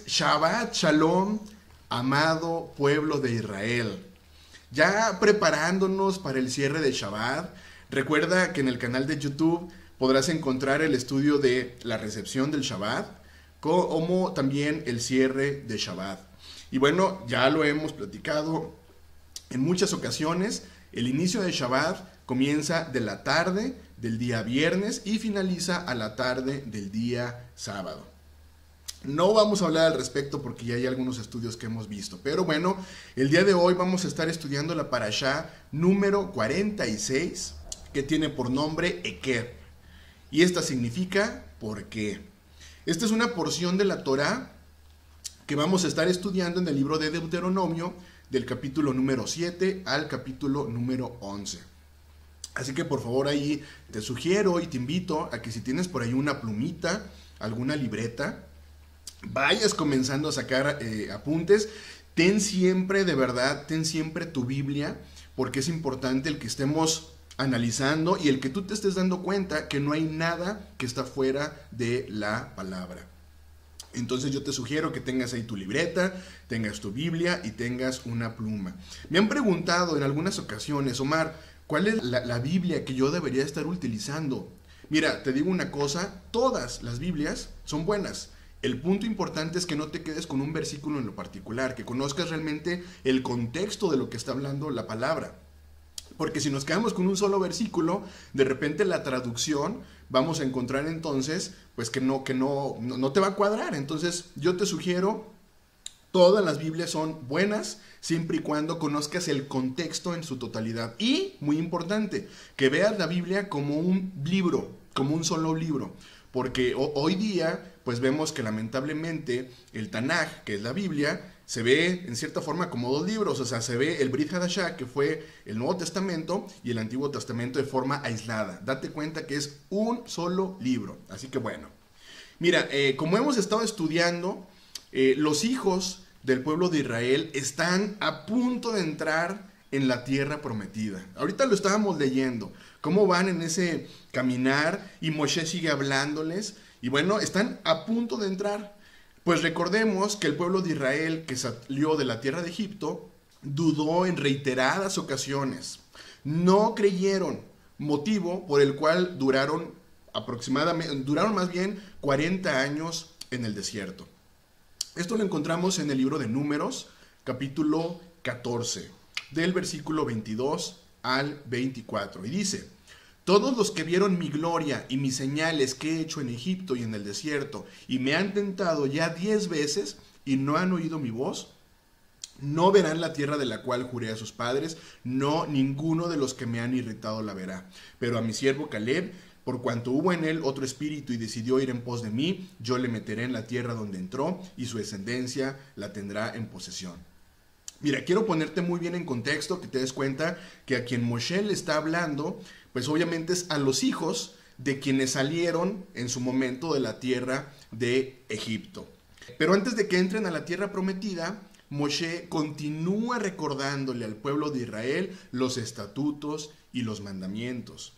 Shabbat Shalom, amado pueblo de Israel. Ya preparándonos para el cierre de Shabbat, recuerda que en el canal de YouTube podrás encontrar el estudio de la recepción del Shabbat, como también el cierre de Shabbat. Y bueno, ya lo hemos platicado en muchas ocasiones. El inicio de Shabbat comienza de la tarde del día viernes y finaliza a la tarde del día sábado. No vamos a hablar al respecto porque ya hay algunos estudios que hemos visto, pero bueno, el día de hoy vamos a estar estudiando la parashá número 46, que tiene por nombre Eker, y esta significa ¿por qué? Esta es una porción de la Torá que vamos a estar estudiando en el libro de Deuteronomio, del capítulo número 7 al capítulo número 11. Así que por favor ahí te sugiero y te invito a que si tienes por ahí una plumita, alguna libreta, vayas comenzando a sacar apuntes. Ten siempre, de verdad, ten siempre tu Biblia, porque es importante el que estemos analizando y el que tú te estés dando cuenta que no hay nada que está fuera de la palabra. Entonces yo te sugiero que tengas ahí tu libreta, tengas tu Biblia y tengas una pluma. Me han preguntado en algunas ocasiones, Omar, ¿cuál es la Biblia que yo debería estar utilizando? Mira, te digo una cosa, todas las Biblias son buenas. El punto importante es que no te quedes con un versículo en lo particular, que conozcas realmente el contexto de lo que está hablando la palabra. Porque si nos quedamos con un solo versículo, de repente la traducción vamos a encontrar entonces pues que no te va a cuadrar. Entonces yo te sugiero, todas las Biblias son buenas siempre y cuando conozcas el contexto en su totalidad. Y, muy importante, que veas la Biblia como un libro, como un solo libro. Porque hoy día pues vemos que lamentablemente el Tanaj, que es la Biblia, se ve en cierta forma como dos libros. O sea, se ve el Brit Hadashah, que fue el Nuevo Testamento, y el Antiguo Testamento de forma aislada. Date cuenta que es un solo libro. Así que bueno. Mira, como hemos estado estudiando, los hijos del pueblo de Israel están a punto de entrar en la tierra prometida. Ahorita lo estábamos leyendo, cómo van en ese caminar y Moshe sigue hablándoles. Y bueno, están a punto de entrar. Pues recordemos que el pueblo de Israel que salió de la tierra de Egipto dudó en reiteradas ocasiones. No creyeron, motivo por el cual duraron más bien 40 años en el desierto. Esto lo encontramos en el libro de Números, capítulo 14, del versículo 22 al 24. Y dice: todos los que vieron mi gloria y mis señales que he hecho en Egipto y en el desierto, y me han tentado ya 10 veces y no han oído mi voz, no verán la tierra de la cual juré a sus padres, no, ninguno de los que me han irritado la verá. Pero a mi siervo Caleb, por cuanto hubo en él otro espíritu y decidió ir en pos de mí, yo le meteré en la tierra donde entró y su descendencia la tendrá en posesión. Mira, quiero ponerte muy bien en contexto, que te des cuenta que a quien Moshe le está hablando, pues obviamente es a los hijos de quienes salieron en su momento de la tierra de Egipto. Pero antes de que entren a la tierra prometida, Moshe continúa recordándole al pueblo de Israel los estatutos y los mandamientos.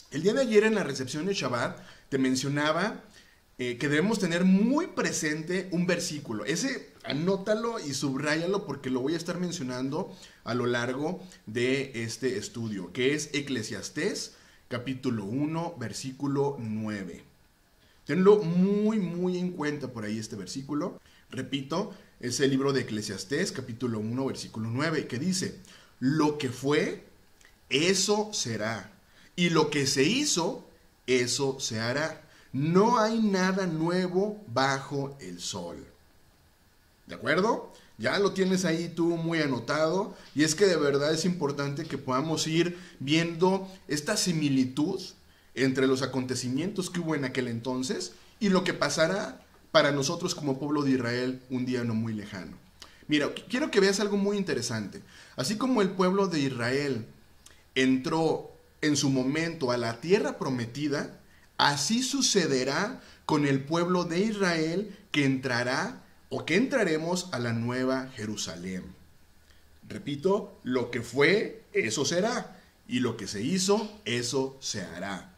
El día de ayer en la recepción de Shabbat te mencionaba que debemos tener muy presente un versículo. Ese anótalo y subráyalo porque lo voy a estar mencionando a lo largo de este estudio, que es Eclesiastés, capítulo 1, versículo 9. Tenlo muy en cuenta por ahí este versículo. Repito, es el libro de Eclesiastés, capítulo 1, versículo 9, que dice: lo que fue, eso será, y lo que se hizo, eso se hará. No hay nada nuevo bajo el sol. ¿De acuerdo? Ya lo tienes ahí tú muy anotado. Y es que de verdad es importante que podamos ir viendo esta similitud entre los acontecimientos que hubo en aquel entonces y lo que pasará para nosotros como pueblo de Israel un día no muy lejano. Mira, quiero que veas algo muy interesante. Así como el pueblo de Israel entró en su momento a la tierra prometida, así sucederá con el pueblo de Israel que entrará o que entraremos a la nueva Jerusalén. Repito, lo que fue, eso será, y lo que se hizo, eso se hará.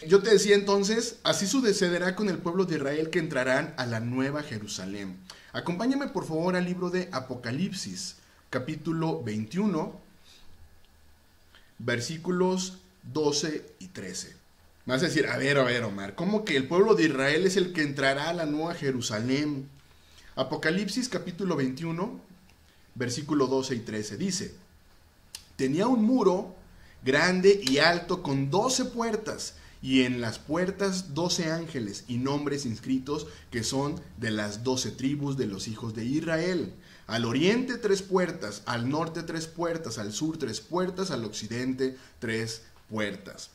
Yo te decía entonces, así sucederá con el pueblo de Israel que entrarán a la nueva Jerusalén. Acompáñame por favor al libro de Apocalipsis, capítulo 21, versículos 12 y 13. Me vas a decir, a ver, Omar, ¿cómo que el pueblo de Israel es el que entrará a la nueva Jerusalén? Apocalipsis, capítulo 21, versículo 12 y 13, dice: tenía un muro grande y alto con 12 puertas, y en las puertas 12 ángeles y nombres inscritos que son de las 12 tribus de los hijos de Israel. Al oriente 3 puertas, al norte 3 puertas, al sur 3 puertas, al occidente 3 puertas.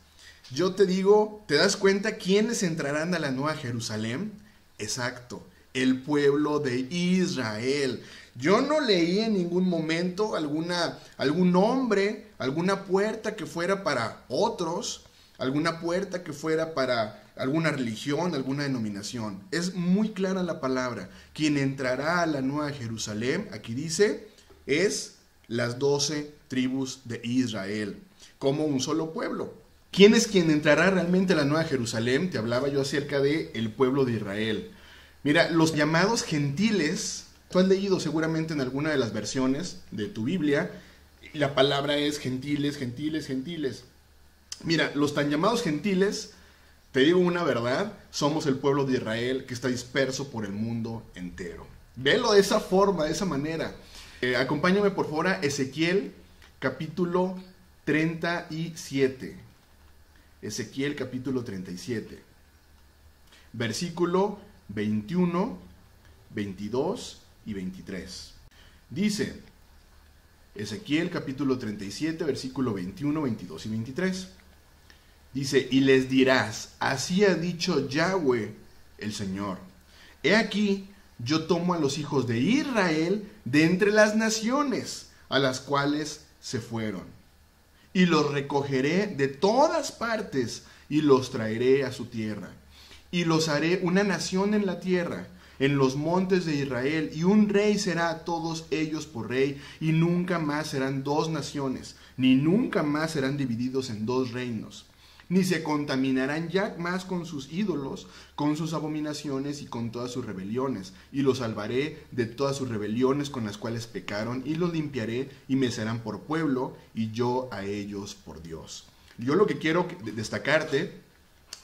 Yo te digo, ¿te das cuenta quiénes entrarán a la nueva Jerusalén? Exacto, el pueblo de Israel. Yo no leí en ningún momento algún nombre, alguna puerta que fuera para otros, alguna puerta que fuera para alguna religión, alguna denominación. Es muy clara la palabra. Quien entrará a la nueva Jerusalén, aquí dice, es las 12 tribus de Israel, como un solo pueblo. ¿Quién es quien entrará realmente a la nueva Jerusalén? Te hablaba yo acerca del pueblo de Israel. Mira, los llamados gentiles, tú has leído seguramente en alguna de las versiones de tu Biblia, la palabra es gentiles, gentiles, gentiles. Mira, los tan llamados gentiles, te digo una verdad, somos el pueblo de Israel que está disperso por el mundo entero. Velo de esa forma, de esa manera. Acompáñame por favor a Ezequiel capítulo 37. Ezequiel capítulo 37. Versículo 21, 22 y 23. Dice Ezequiel capítulo 37, versículo 21, 22 y 23. Dice: y les dirás, así ha dicho Yahweh el Señor. He aquí, yo tomo a los hijos de Israel de entre las naciones a las cuales se fueron, y los recogeré de todas partes, y los traeré a su tierra, y los haré una nación en la tierra, en los montes de Israel, y un rey será a todos ellos por rey, y nunca más serán 2 naciones, ni nunca más serán divididos en 2 reinos. Ni se contaminarán ya más con sus ídolos, con sus abominaciones y con todas sus rebeliones. Y los salvaré de todas sus rebeliones con las cuales pecaron, y los limpiaré, y me serán por pueblo, y yo a ellos por Dios. Yo lo que quiero destacarte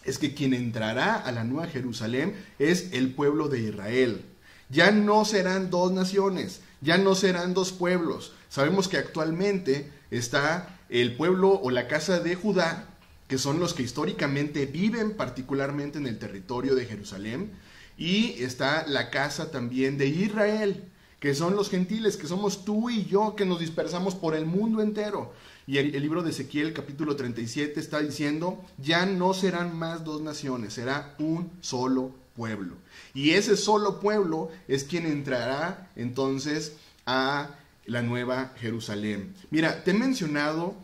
es que quien entrará a la nueva Jerusalén es el pueblo de Israel. Ya no serán 2 naciones, ya no serán 2 pueblos. Sabemos que actualmente está el pueblo o la casa de Judá, que son los que históricamente viven particularmente en el territorio de Jerusalén, y está la casa también de Israel, que son los gentiles, que somos tú y yo, que nos dispersamos por el mundo entero. Y el libro de Ezequiel capítulo 37 está diciendo, ya no serán más 2 naciones, será un solo pueblo. Y ese solo pueblo es quien entrará entonces a la nueva Jerusalén. Mira, te he mencionado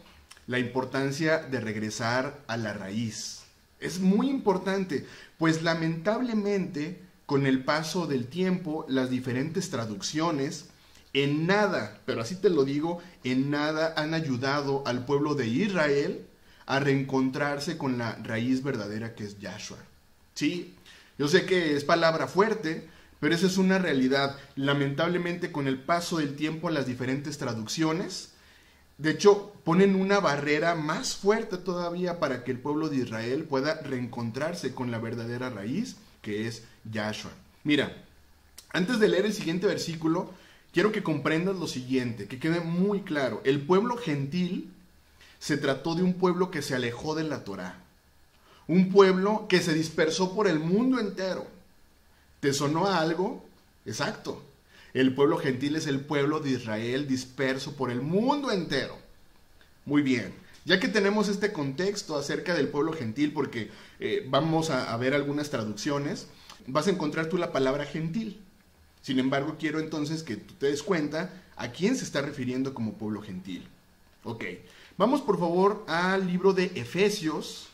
la importancia de regresar a la raíz. Es muy importante, pues lamentablemente con el paso del tiempo las diferentes traducciones en nada, pero así te lo digo, en nada han ayudado al pueblo de Israel a reencontrarse con la raíz verdadera que es Yahshua. Sí, yo sé que es palabra fuerte, pero esa es una realidad. Lamentablemente con el paso del tiempo las diferentes traducciones, de hecho, ponen una barrera más fuerte todavía para que el pueblo de Israel pueda reencontrarse con la verdadera raíz, que es Yahshua. Mira, antes de leer el siguiente versículo, quiero que comprendas lo siguiente, que quede muy claro. El pueblo gentil se trató de un pueblo que se alejó de la Torá. Un pueblo que se dispersó por el mundo entero. ¿Te sonó a algo? Exacto. El pueblo gentil es el pueblo de Israel disperso por el mundo entero. Muy bien, ya que tenemos este contexto acerca del pueblo gentil, porque vamos a ver algunas traducciones, vas a encontrar tú la palabra gentil. Sin embargo, quiero entonces que tú te des cuenta a quién se está refiriendo como pueblo gentil. Ok, vamos por favor al libro de Efesios,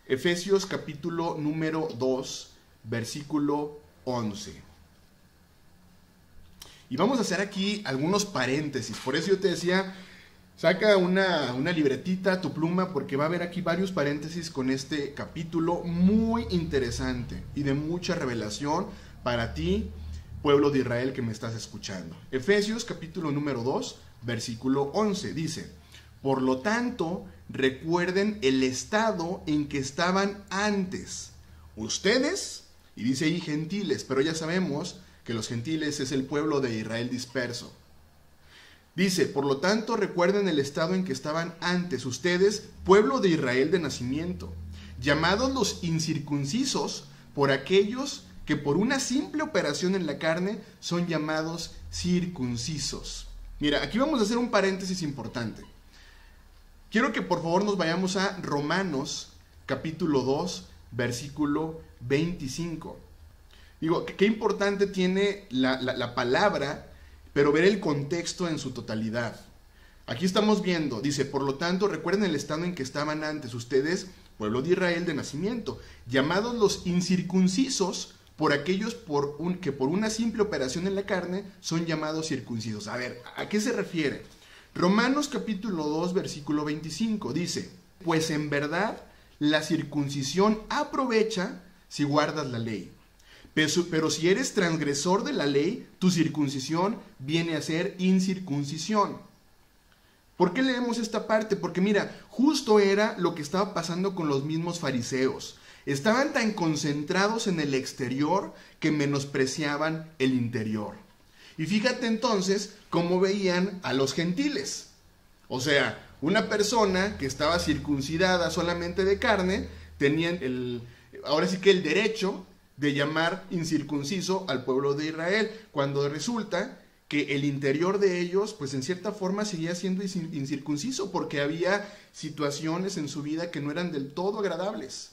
Efesios capítulo número 2, versículo 11. Y vamos a hacer aquí algunos paréntesis. Por eso yo te decía, Saca una libretita, tu pluma, porque va a haber aquí varios paréntesis con este capítulo muy interesante y de mucha revelación para ti, pueblo de Israel que me estás escuchando. Efesios capítulo número 2, versículo 11, dice: por lo tanto, recuerden el estado en que estaban antes, ustedes, y dice ahí gentiles, pero ya sabemos que los gentiles es el pueblo de Israel disperso. Dice, por lo tanto, recuerden el estado en que estaban antes, ustedes, pueblo de Israel de nacimiento, llamados los incircuncisos por aquellos que por una simple operación en la carne son llamados circuncisos. Mira, aquí vamos a hacer un paréntesis importante. Quiero que por favor nos vayamos a Romanos capítulo 2, versículo 25. Digo, qué importante tiene la palabra, pero ver el contexto en su totalidad. Aquí estamos viendo, dice, por lo tanto, recuerden el estado en que estaban antes ustedes, pueblo de Israel de nacimiento, llamados los incircuncisos por aquellos que por una simple operación en la carne son llamados circuncisos. A ver, ¿a qué se refiere? Romanos capítulo 2, versículo 25, dice, pues en verdad la circuncisión aprovecha si guardas la ley. Pero si eres transgresor de la ley, tu circuncisión viene a ser incircuncisión. ¿Por qué leemos esta parte? Porque mira, justo era lo que estaba pasando con los mismos fariseos. Estaban tan concentrados en el exterior que menospreciaban el interior. Y fíjate entonces cómo veían a los gentiles. O sea, una persona que estaba circuncidada solamente de carne, tenían ahora sí que el derecho de llamar incircunciso al pueblo de Israel, cuando resulta que el interior de ellos, pues en cierta forma seguía siendo incircunciso, porque había situaciones en su vida que no eran del todo agradables.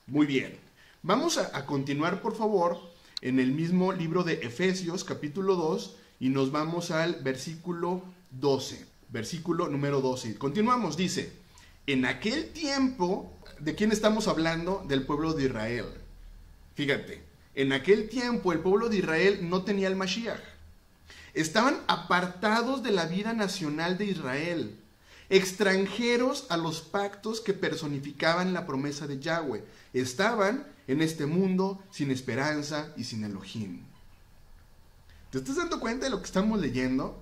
Muy bien, vamos a continuar por favor en el mismo libro de Efesios capítulo 2 y nos vamos al versículo 12, versículo número 12. Continuamos, dice, en aquel tiempo, ¿de quién estamos hablando? Del pueblo de Israel. Fíjate, en aquel tiempo el pueblo de Israel no tenía el Mashiach. Estaban apartados de la vida nacional de Israel, extranjeros a los pactos que personificaban la promesa de Yahweh. Estaban en este mundo sin esperanza y sin Elohim. ¿Te estás dando cuenta de lo que estamos leyendo?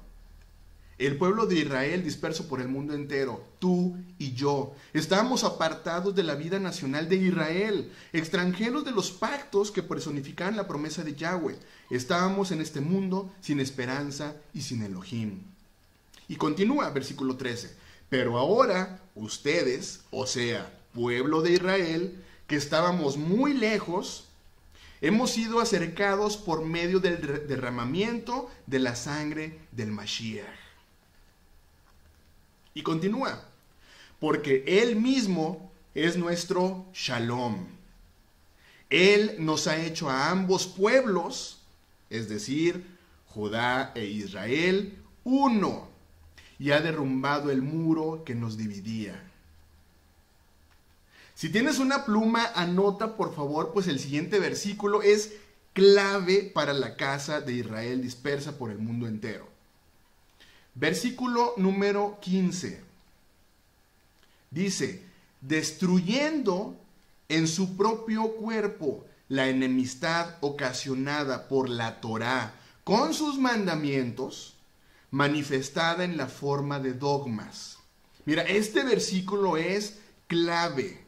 El pueblo de Israel disperso por el mundo entero, tú y yo, estábamos apartados de la vida nacional de Israel, extranjeros de los pactos que personificaban la promesa de Yahweh. Estábamos en este mundo sin esperanza y sin Elohim. Y continúa, versículo 13. Pero ahora, ustedes, o sea, pueblo de Israel, que estábamos muy lejos, hemos sido acercados por medio del derramamiento de la sangre del Mashiach. Y continúa, porque Él mismo es nuestro Shalom. Él nos ha hecho a ambos pueblos, es decir, Judá e Israel, uno, y ha derrumbado el muro que nos dividía. Si tienes una pluma, anota por favor, pues el siguiente versículo es clave para la casa de Israel dispersa por el mundo entero. Versículo número 15. Dice, destruyendo en su propio cuerpo la enemistad ocasionada por la Torá con sus mandamientos, manifestada en la forma de dogmas. Mira, este versículo es clave.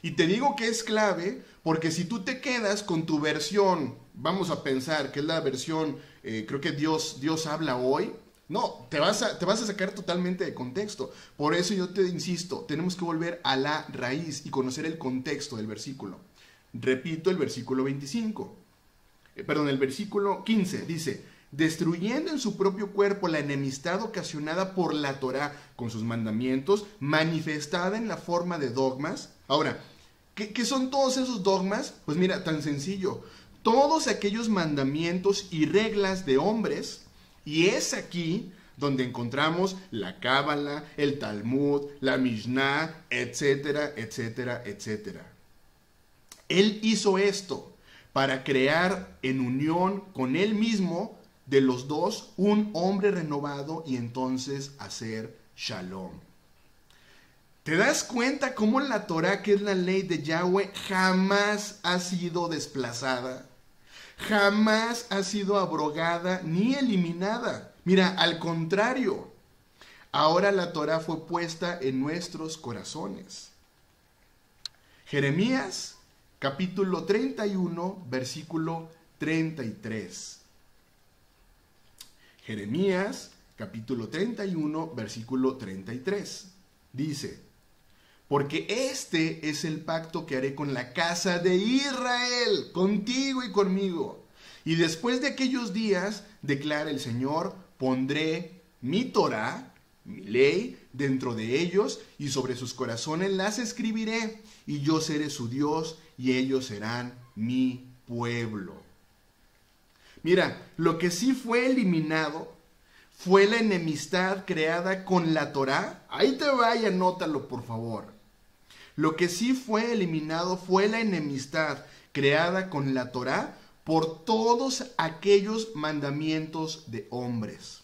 Y te digo que es clave porque si tú te quedas con tu versión, vamos a pensar que es la versión, creo que Dios habla hoy, no, te vas a sacar totalmente de contexto. Por eso yo te insisto, tenemos que volver a la raíz y conocer el contexto del versículo. Repito el versículo 25. El versículo 15 dice, destruyendo en su propio cuerpo la enemistad ocasionada por la Torá con sus mandamientos, manifestada en la forma de dogmas. Ahora, ¿qué son todos esos dogmas? Pues mira, tan sencillo. Todos aquellos mandamientos y reglas de hombres. Y es aquí donde encontramos la Cábala, el Talmud, la Mishnah, etcétera, etcétera, etcétera. Él hizo esto para crear en unión con él mismo de los dos un hombre renovado y entonces hacer shalom. ¿Te das cuenta cómo la Torá, que es la ley de Yahweh, jamás ha sido desplazada? Jamás ha sido abrogada ni eliminada. Mira, al contrario, ahora la Torá fue puesta en nuestros corazones. Jeremías, capítulo 31, versículo 33. Jeremías, capítulo 31, versículo 33. Dice: porque este es el pacto que haré con la casa de Israel, contigo y conmigo. Y después de aquellos días, declara el Señor, pondré mi Torá, mi ley, dentro de ellos, y sobre sus corazones las escribiré, y yo seré su Dios, y ellos serán mi pueblo. Mira, lo que sí fue eliminado fue la enemistad creada con la Torá. Ahí te va y anótalo, por favor. Lo que sí fue eliminado fue la enemistad creada con la Torá por todos aquellos mandamientos de hombres,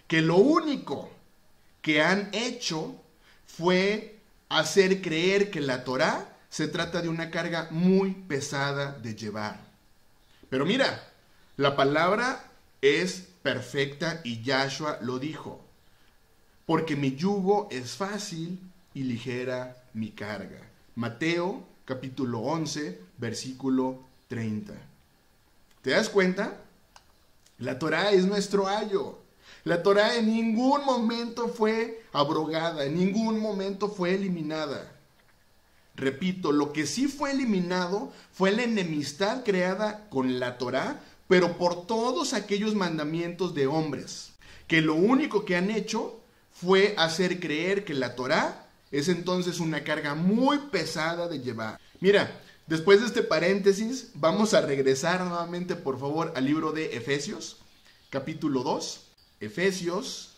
que lo único que han hecho fue hacer creer que la Torá se trata de una carga muy pesada de llevar. Pero mira, la palabra es perfecta y Yahshua lo dijo: porque mi yugo es fácil y ligera mi carga. Mateo capítulo 11, versículo 30. ¿Te das cuenta? La Torá es nuestro ayo. La Torá en ningún momento fue abrogada, en ningún momento fue eliminada. Repito, lo que sí fue eliminado fue la enemistad creada con la Torá, pero por todos aquellos mandamientos de hombres, que lo único que han hecho fue hacer creer que la Torá es entonces una carga muy pesada de llevar. Mira, después de este paréntesis, vamos a regresar nuevamente, por favor, al libro de Efesios, capítulo 2. Efesios,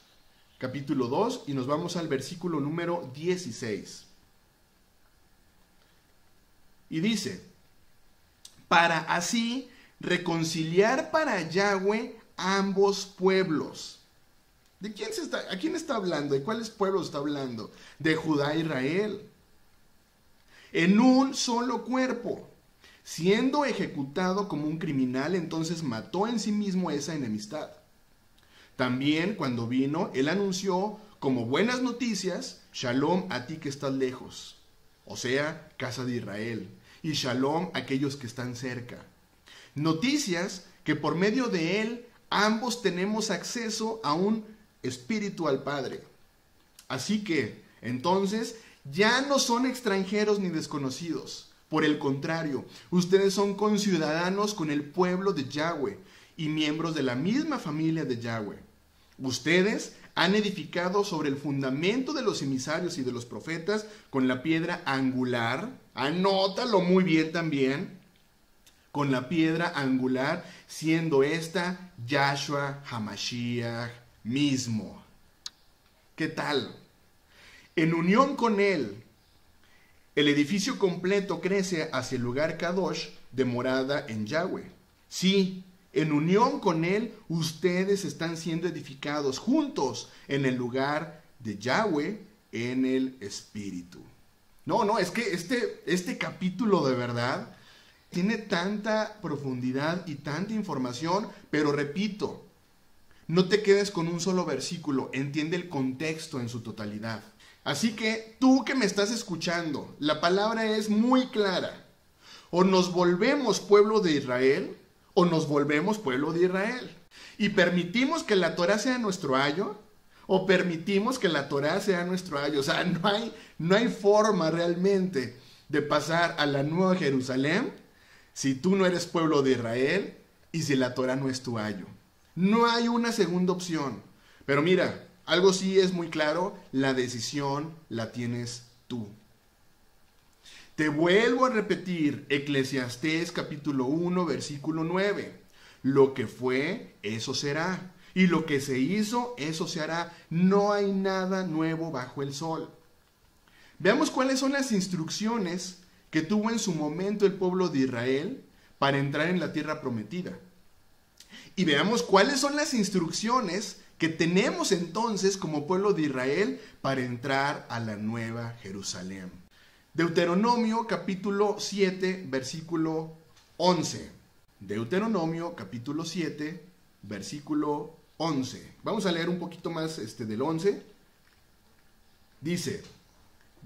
capítulo 2, y nos vamos al versículo número 16. Y dice: para así reconciliar para Yahweh ambos pueblos. ¿De quién a quién está hablando? ¿De cuáles pueblos está hablando? De Judá e Israel. En un solo cuerpo, siendo ejecutado como un criminal, entonces mató en sí mismo esa enemistad. También cuando vino, él anunció como buenas noticias: Shalom a ti que estás lejos, o sea, casa de Israel, y Shalom a aquellos que están cerca. Noticias que por medio de él ambos tenemos acceso a un espíritu al Padre. Así que, entonces, ya no son extranjeros ni desconocidos. Por el contrario, ustedes son conciudadanos con el pueblo de Yahweh y miembros de la misma familia de Yahweh. Ustedes han edificado sobre el fundamento de los emisarios y de los profetas con la piedra angular. Anótalo muy bien también. Con la piedra angular, siendo esta Yahshua HaMashiach mismo. ¿Qué tal? En unión con él, el edificio completo crece hacia el lugar Kadosh de morada en Yahweh. Sí, en unión con él, ustedes están siendo edificados juntos en el lugar de Yahweh en el Espíritu. No, es que este capítulo de verdad tiene tanta profundidad y tanta información, pero repito, no te quedes con un solo versículo, entiende el contexto en su totalidad. Así que tú que me estás escuchando, la palabra es muy clara. O nos volvemos pueblo de Israel, o nos volvemos pueblo de Israel. Y permitimos que la Torá sea nuestro ayo, o permitimos que la Torá sea nuestro ayo. O sea, no hay forma realmente de pasar a la Nueva Jerusalén si tú no eres pueblo de Israel y si la Torá no es tu ayo. No hay una segunda opción. Pero mira, algo sí es muy claro, la decisión la tienes tú. Te vuelvo a repetir, Eclesiastés capítulo 1, versículo 9. Lo que fue, eso será. Y lo que se hizo, eso se hará. No hay nada nuevo bajo el sol. Veamos cuáles son las instrucciones que tuvo en su momento el pueblo de Israel para entrar en la tierra prometida. Y veamos cuáles son las instrucciones que tenemos entonces como pueblo de Israel para entrar a la nueva Jerusalén. Deuteronomio capítulo 7, versículo 11. Deuteronomio capítulo 7, versículo 11. Vamos a leer un poquito más del 11. Dice: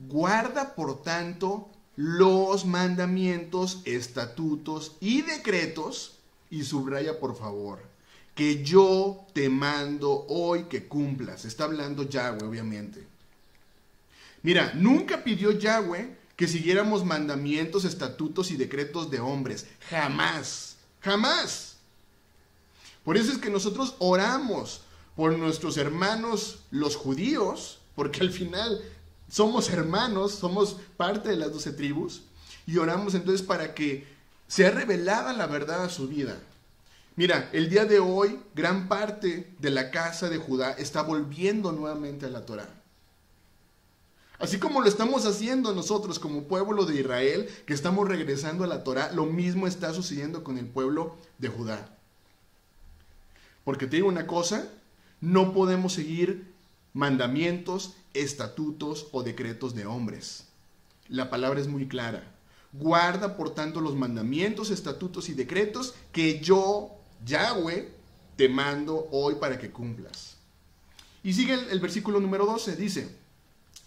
guarda por tanto los mandamientos, estatutos y decretos, y subraya por favor, que yo te mando hoy que cumplas. Está hablando Yahweh, obviamente. Mira, nunca pidió Yahweh que siguiéramos mandamientos, estatutos y decretos de hombres. Jamás, jamás. Por eso es que nosotros oramos por nuestros hermanos los judíos, porque al final somos hermanos, somos parte de las 12 tribus, y oramos entonces para que sea revelada la verdad a su vida. Mira, el día de hoy, gran parte de la casa de Judá está volviendo nuevamente a la Torá. Así como lo estamos haciendo nosotros como pueblo de Israel, que estamos regresando a la Torá, lo mismo está sucediendo con el pueblo de Judá. Porque te digo una cosa, no podemos seguir mandamientos, estatutos o decretos de hombres. La palabra es muy clara. Guarda, por tanto, los mandamientos, estatutos y decretos que yo, Yahweh, te mando hoy para que cumplas. Y sigue el versículo número 12, dice: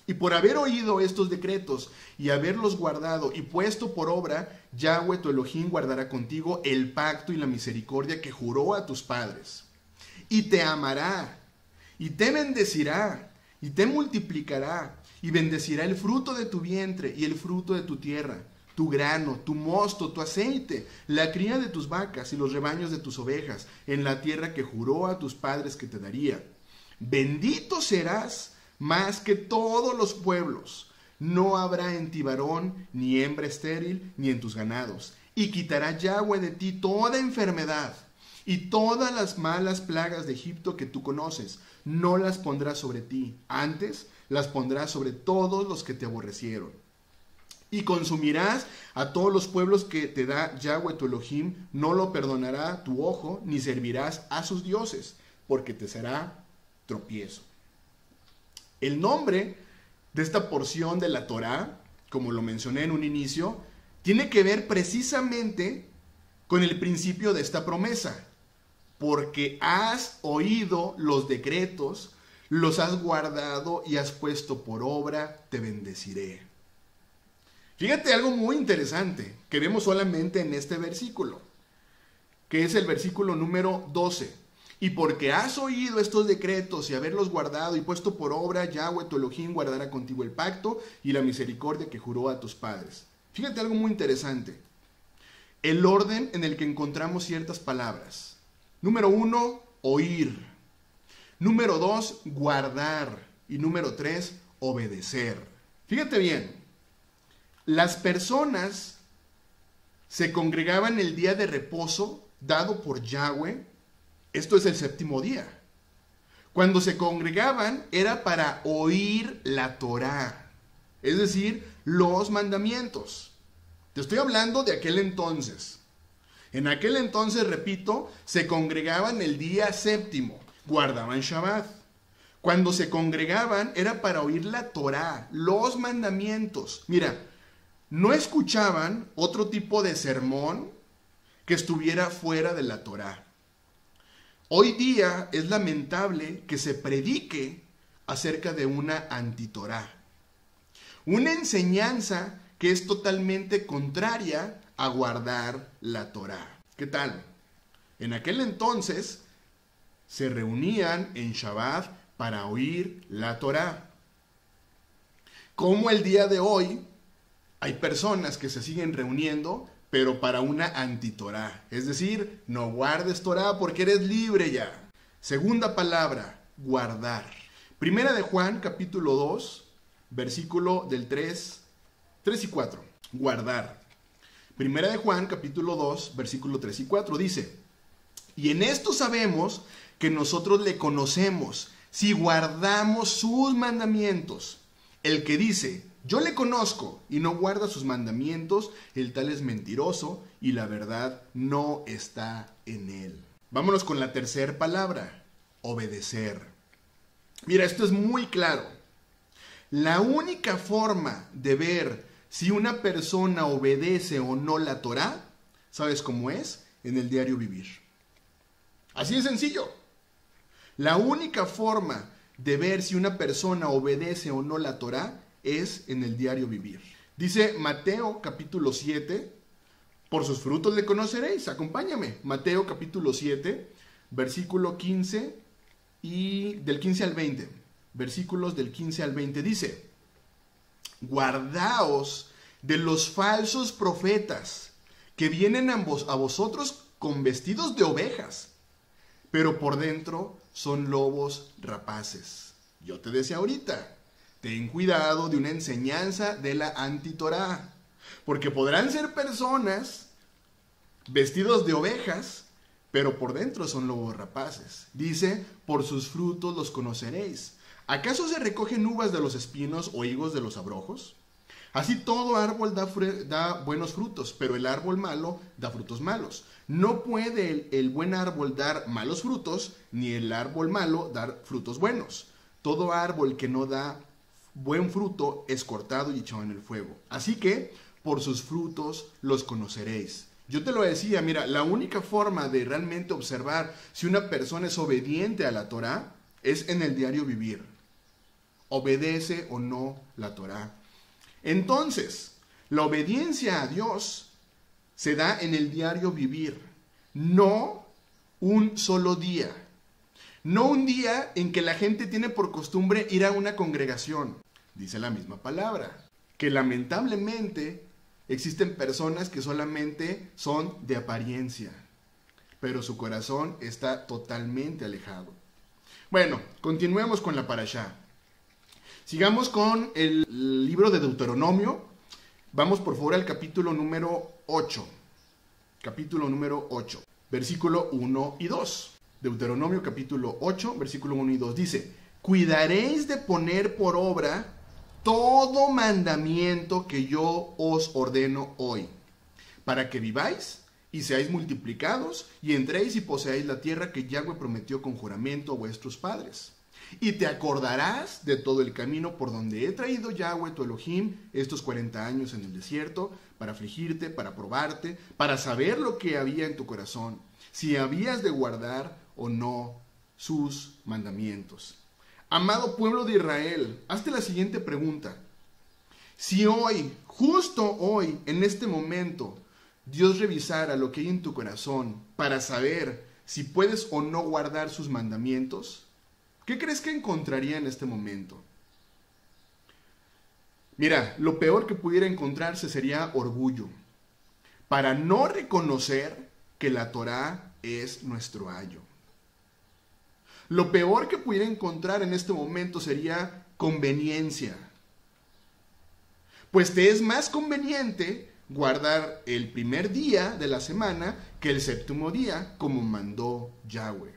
y por haber oído estos decretos y haberlos guardado y puesto por obra, Yahweh tu Elohim guardará contigo el pacto y la misericordia que juró a tus padres. Y te amará, y te bendecirá, y te multiplicará, y bendecirá el fruto de tu vientre y el fruto de tu tierra, tu grano, tu mosto, tu aceite, la cría de tus vacas y los rebaños de tus ovejas, en la tierra que juró a tus padres que te daría. Bendito serás más que todos los pueblos. No habrá en ti varón, ni hembra estéril, ni en tus ganados. Y quitará Yahweh de ti toda enfermedad, y todas las malas plagas de Egipto que tú conoces, no las pondrá sobre ti. Antes las pondrá sobre todos los que te aborrecieron. Y consumirás a todos los pueblos que te da Yahweh tu Elohim, no lo perdonará tu ojo, ni servirás a sus dioses, porque te será tropiezo. El nombre de esta porción de la Torá, como lo mencioné en un inicio, tiene que ver precisamente con el principio de esta promesa. Porque has oído los decretos, los has guardado y has puesto por obra, te bendeciré. Fíjate algo muy interesante que vemos solamente en este versículo, que es el versículo número 12. Y porque has oído estos decretos y haberlos guardado y puesto por obra, Yahweh tu Elohim guardará contigo el pacto y la misericordia que juró a tus padres. Fíjate algo muy interesante. El orden en el que encontramos ciertas palabras. Número 1, oír. Número 2, guardar. Y número 3, obedecer. Fíjate bien. Las personas se congregaban el día de reposo dado por Yahweh. Esto es el séptimo día. Cuando se congregaban era para oír la Torá, es decir, los mandamientos. Te estoy hablando de aquel entonces. En aquel entonces, repito, se congregaban el día séptimo, guardaban Shabbat. Cuando se congregaban era para oír la Torá, los mandamientos. Mira, no escuchaban otro tipo de sermón que estuviera fuera de la Torá. Hoy día es lamentable que se predique acerca de una antitorá. Una enseñanza que es totalmente contraria a guardar la Torá. ¿Qué tal? En aquel entonces se reunían en Shabbat para oír la Torá. Como el día de hoy hay personas que se siguen reuniendo, pero para una antitorá. Es decir, no guardes Torá porque eres libre ya. Segunda palabra, guardar. Primera de Juan, capítulo 2, versículo del 3 y 4. Guardar. Primera de Juan, capítulo 2, versículo 3 y 4 dice: y en esto sabemos que nosotros le conocemos, si guardamos sus mandamientos. El que dice, yo le conozco, y no guarda sus mandamientos, el tal es mentiroso, y la verdad no está en él. Vámonos con la tercera palabra, obedecer. Mira, esto es muy claro. La única forma de ver si una persona obedece o no la Torá, ¿sabes cómo es? En el diario vivir. Así de sencillo. La única forma de ver si una persona obedece o no la Torá es en el diario vivir. Dice Mateo capítulo 7, por sus frutos le conoceréis. Acompáñame. Mateo capítulo 7, versículo 15 y del 15 al 20. Versículos del 15 al 20 dice: guardaos de los falsos profetas que vienen a vosotros con vestidos de ovejas, pero por dentro son lobos rapaces. Yo te decía ahorita, ten cuidado de una enseñanza de la antitorá, porque podrán ser personas vestidos de ovejas, pero por dentro son lobos rapaces. Dice, por sus frutos los conoceréis. ¿Acaso se recogen uvas de los espinos o higos de los abrojos? Así todo árbol da buenos frutos, pero el árbol malo da frutos malos. No puede el buen árbol dar malos frutos, ni el árbol malo dar frutos buenos. Todo árbol que no da buen fruto es cortado y echado en el fuego. Así que por sus frutos los conoceréis. Yo te lo decía, mira, la única forma de realmente observar si una persona es obediente a la Torá es en el diario vivir. Obedece o no la Torá. Entonces, la obediencia a Dios se da en el diario vivir, no un solo día. No un día en que la gente tiene por costumbre ir a una congregación. Dice la misma palabra, que lamentablemente existen personas que solamente son de apariencia, pero su corazón está totalmente alejado. Bueno, continuemos con la parashá. Sigamos con el libro de Deuteronomio. Vamos por favor al capítulo número 8. Capítulo número 8, versículo 1 y 2. Deuteronomio capítulo 8, versículo 1 y 2. Dice, cuidaréis de poner por obra todo mandamiento que yo os ordeno hoy, para que viváis y seáis multiplicados y entréis y poseáis la tierra que Yahweh prometió con juramento a vuestros padres. Y te acordarás de todo el camino por donde he traído Yahweh tu Elohim estos 40 años en el desierto, para afligirte, para probarte, para saber lo que había en tu corazón, si habías de guardar o no sus mandamientos. Amado pueblo de Israel, hazte la siguiente pregunta. Si hoy, justo hoy, en este momento, Dios revisara lo que hay en tu corazón para saber si puedes o no guardar sus mandamientos, ¿qué crees que encontraría en este momento? Mira, lo peor que pudiera encontrarse sería orgullo, para no reconocer que la Torá es nuestro ayo. Lo peor que pudiera encontrar en este momento sería conveniencia, pues te es más conveniente guardar el primer día de la semana que el séptimo día, como mandó Yahweh.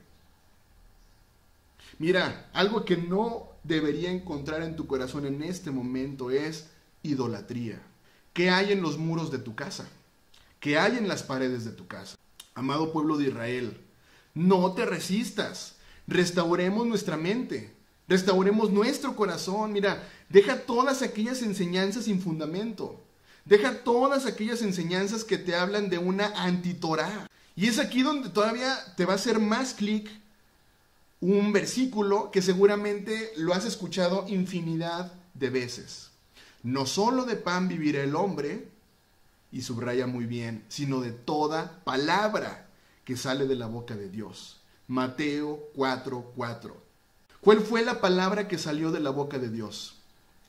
Mira, algo que no debería encontrar en tu corazón en este momento es idolatría. ¿Qué hay en los muros de tu casa? ¿Qué hay en las paredes de tu casa? Amado pueblo de Israel, no te resistas. Restauremos nuestra mente. Restauremos nuestro corazón. Mira, deja todas aquellas enseñanzas sin fundamento. Deja todas aquellas enseñanzas que te hablan de una antitorá. Y es aquí donde todavía te va a hacer más clic un versículo que seguramente lo has escuchado infinidad de veces. No solo de pan vivirá el hombre, y subraya muy bien, sino de toda palabra que sale de la boca de Dios. Mateo 4:4. ¿Cuál fue la palabra que salió de la boca de Dios?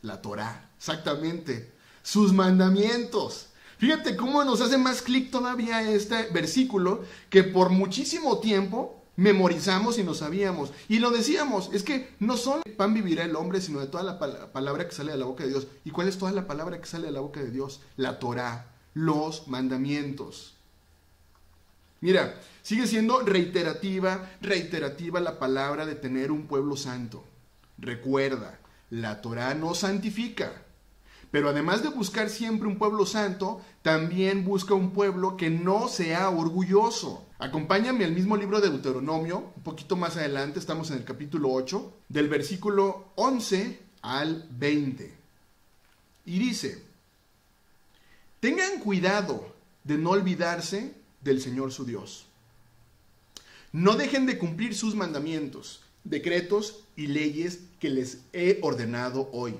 La Torá, exactamente. Sus mandamientos. Fíjate cómo nos hace más clic todavía este versículo que por muchísimo tiempo memorizamos y no sabíamos. Y lo decíamos, es que no solo de pan vivirá el hombre, sino de toda la palabra que sale de la boca de Dios. ¿Y cuál es toda la palabra que sale de la boca de Dios? La Torá, los mandamientos. Mira, sigue siendo reiterativa la palabra de tener un pueblo santo. Recuerda, la Torá no santifica, Pero además de buscar siempre un pueblo santo, también busca un pueblo que no sea orgulloso. Acompáñame al mismo libro de Deuteronomio, un poquito más adelante, estamos en el capítulo 8, del versículo 11 al 20. Y dice: tengan cuidado de no olvidarse del Señor su Dios. No dejen de cumplir sus mandamientos, decretos y leyes que les he ordenado hoy.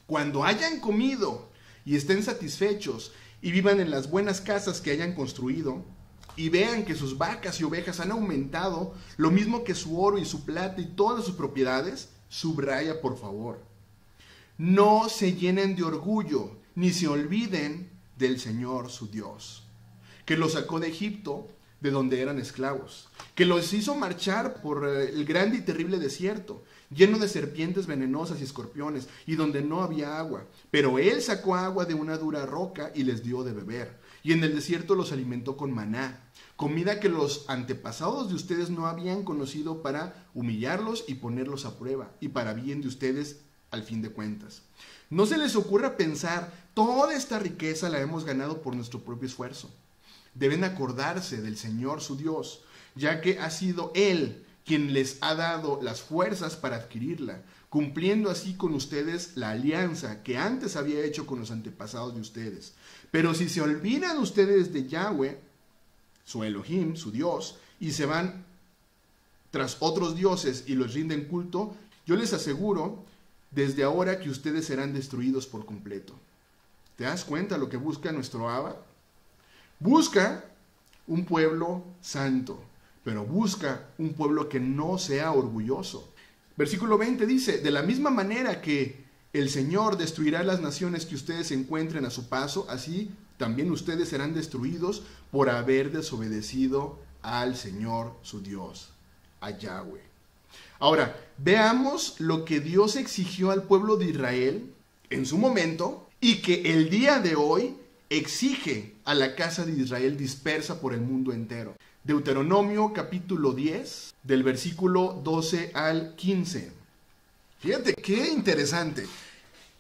Cuando hayan comido y estén satisfechos y vivan en las buenas casas que hayan construido, y vean que sus vacas y ovejas han aumentado, lo mismo que su oro y su plata y todas sus propiedades, subraya por favor: no se llenen de orgullo, ni se olviden del Señor su Dios, que los sacó de Egipto, de donde eran esclavos, que los hizo marchar por el grande y terrible desierto, lleno de serpientes venenosas y escorpiones, y donde no había agua. Pero Él sacó agua de una dura roca y les dio de beber. Y en el desierto los alimentó con maná, comida que los antepasados de ustedes no habían conocido, para humillarlos y ponerlos a prueba, y para bien de ustedes al fin de cuentas. No se les ocurra pensar: toda esta riqueza la hemos ganado por nuestro propio esfuerzo. Deben acordarse del Señor su Dios, ya que ha sido Él quien les ha dado las fuerzas para adquirirla, cumpliendo así con ustedes la alianza que antes había hecho con los antepasados de ustedes. Pero si se olvidan ustedes de Yahweh, su Elohim, su Dios, y se van tras otros dioses y los rinden culto, yo les aseguro desde ahora que ustedes serán destruidos por completo. ¿Te das cuenta lo que busca nuestro Abba? Busca un pueblo santo, pero busca un pueblo que no sea orgulloso. Versículo 20 dice: de la misma manera que el Señor destruirá las naciones que ustedes encuentren a su paso, así también ustedes serán destruidos por haber desobedecido al Señor su Dios, a Yahweh. Ahora, veamos lo que Dios exigió al pueblo de Israel en su momento y que el día de hoy exige a la casa de Israel dispersa por el mundo entero. Deuteronomio capítulo 10, del versículo 12 al 15. Fíjate qué interesante.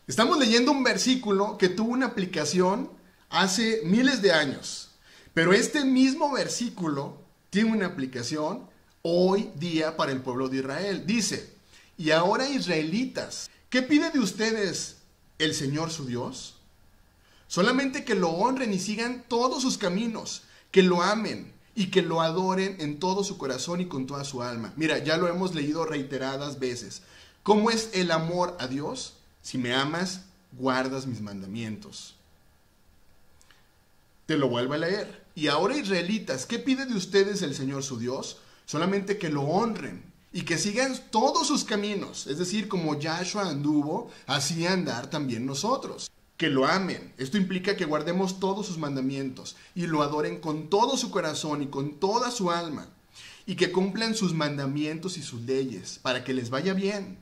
Estamos leyendo un versículo que tuvo una aplicación hace miles de años, pero este mismo versículo tiene una aplicación hoy día para el pueblo de Israel. Dice: y ahora, israelitas, ¿qué pide de ustedes el Señor su Dios? Solamente que lo honren y sigan todos sus caminos, que lo amen y que lo adoren en todo su corazón y con toda su alma. Mira, ya lo hemos leído reiteradas veces. ¿Cómo es el amor a Dios? Si me amas, guardas mis mandamientos. Te lo vuelvo a leer. Y ahora, israelitas, ¿qué pide de ustedes el Señor su Dios? Solamente que lo honren y que sigan todos sus caminos. Es decir, como Yahshua anduvo, así andar también nosotros. Que lo amen. Esto implica que guardemos todos sus mandamientos y lo adoren con todo su corazón y con toda su alma, y que cumplan sus mandamientos y sus leyes para que les vaya bien.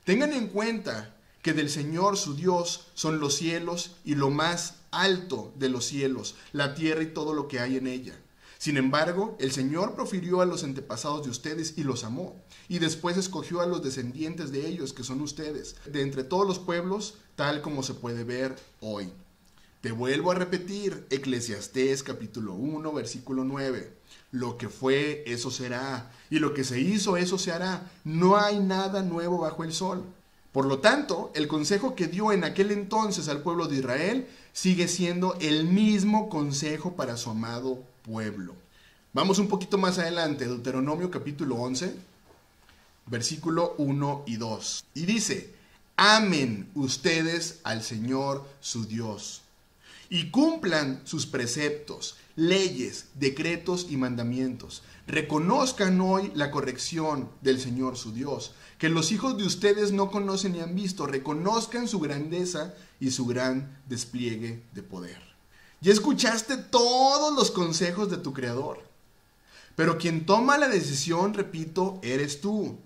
Tengan en cuenta que del Señor su Dios son los cielos y lo más alto de los cielos, la tierra y todo lo que hay en ella. Sin embargo, el Señor profirió a los antepasados de ustedes y los amó, y después escogió a los descendientes de ellos, que son ustedes, de entre todos los pueblos, tal como se puede ver hoy. Te vuelvo a repetir, Eclesiastés capítulo 1, versículo 9. Lo que fue, eso será, y lo que se hizo, eso se hará. No hay nada nuevo bajo el sol. Por lo tanto, el consejo que dio en aquel entonces al pueblo de Israel sigue siendo el mismo consejo para su amado pueblo. Vamos un poquito más adelante, Deuteronomio capítulo 11, versículo 1 y 2. Y dice: amen ustedes al Señor su Dios y cumplan sus preceptos, leyes, decretos y mandamientos. Reconozcan hoy la corrección del Señor su Dios, que los hijos de ustedes no conocen ni han visto. Reconozcan su grandeza y su gran despliegue de poder. Ya escuchaste todos los consejos de tu Creador, pero quien toma la decisión, repito, eres tú.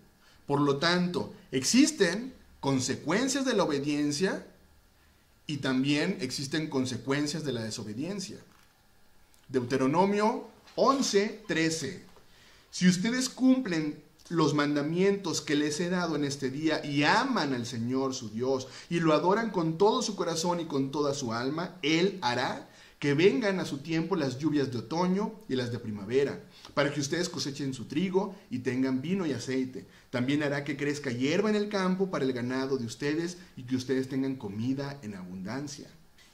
Por lo tanto, existen consecuencias de la obediencia y también existen consecuencias de la desobediencia. Deuteronomio 11:13. Si ustedes cumplen los mandamientos que les he dado en este día y aman al Señor su Dios y lo adoran con todo su corazón y con toda su alma, Él hará que vengan a su tiempo las lluvias de otoño y las de primavera, para que ustedes cosechen su trigo y tengan vino y aceite. También hará que crezca hierba en el campo para el ganado de ustedes y que ustedes tengan comida en abundancia.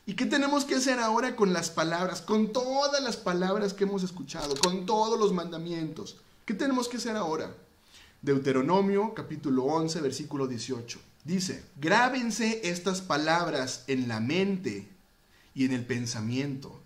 ¿Y qué tenemos que hacer ahora con las palabras, con todas las palabras que hemos escuchado, con todos los mandamientos? ¿Qué tenemos que hacer ahora? Deuteronomio capítulo 11, versículo 18. Dice, grábense estas palabras en la mente y en el pensamiento.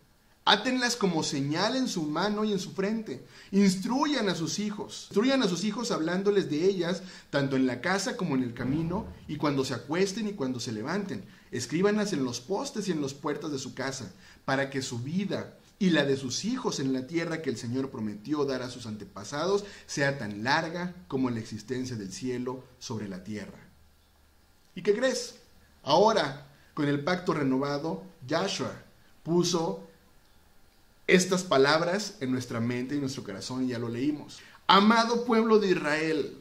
Átenlas como señal en su mano y en su frente. Instruyan a sus hijos. Instruyan a sus hijos hablándoles de ellas, tanto en la casa como en el camino, y cuando se acuesten y cuando se levanten. Escríbanlas en los postes y en las puertas de su casa, para que su vida y la de sus hijos en la tierra que el Señor prometió dar a sus antepasados sea tan larga como la existencia del cielo sobre la tierra. ¿Y qué crees? Ahora, con el pacto renovado, Yahshua puso estas palabras en nuestra mente y nuestro corazón, y ya lo leímos. Amado pueblo de Israel,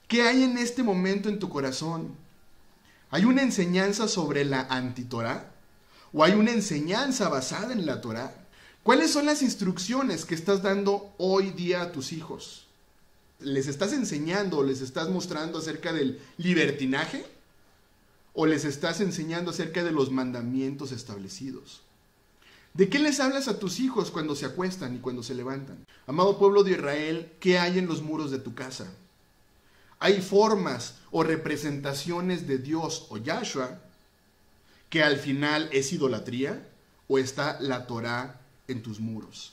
¿qué hay en este momento en tu corazón? ¿Hay una enseñanza sobre la antitorá? ¿O hay una enseñanza basada en la Torá? ¿Cuáles son las instrucciones que estás dando hoy día a tus hijos? ¿Les estás enseñando o les estás mostrando acerca del libertinaje? ¿O les estás enseñando acerca de los mandamientos establecidos? ¿De qué les hablas a tus hijos cuando se acuestan y cuando se levantan? Amado pueblo de Israel, ¿qué hay en los muros de tu casa? ¿Hay formas o representaciones de Dios o Yahshua que al final es idolatría? ¿O está la Torá en tus muros?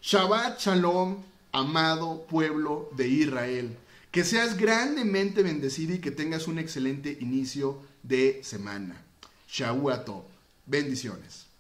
Shabbat Shalom, amado pueblo de Israel. Que seas grandemente bendecido y que tengas un excelente inicio de semana. Shavua Tov. Bendiciones.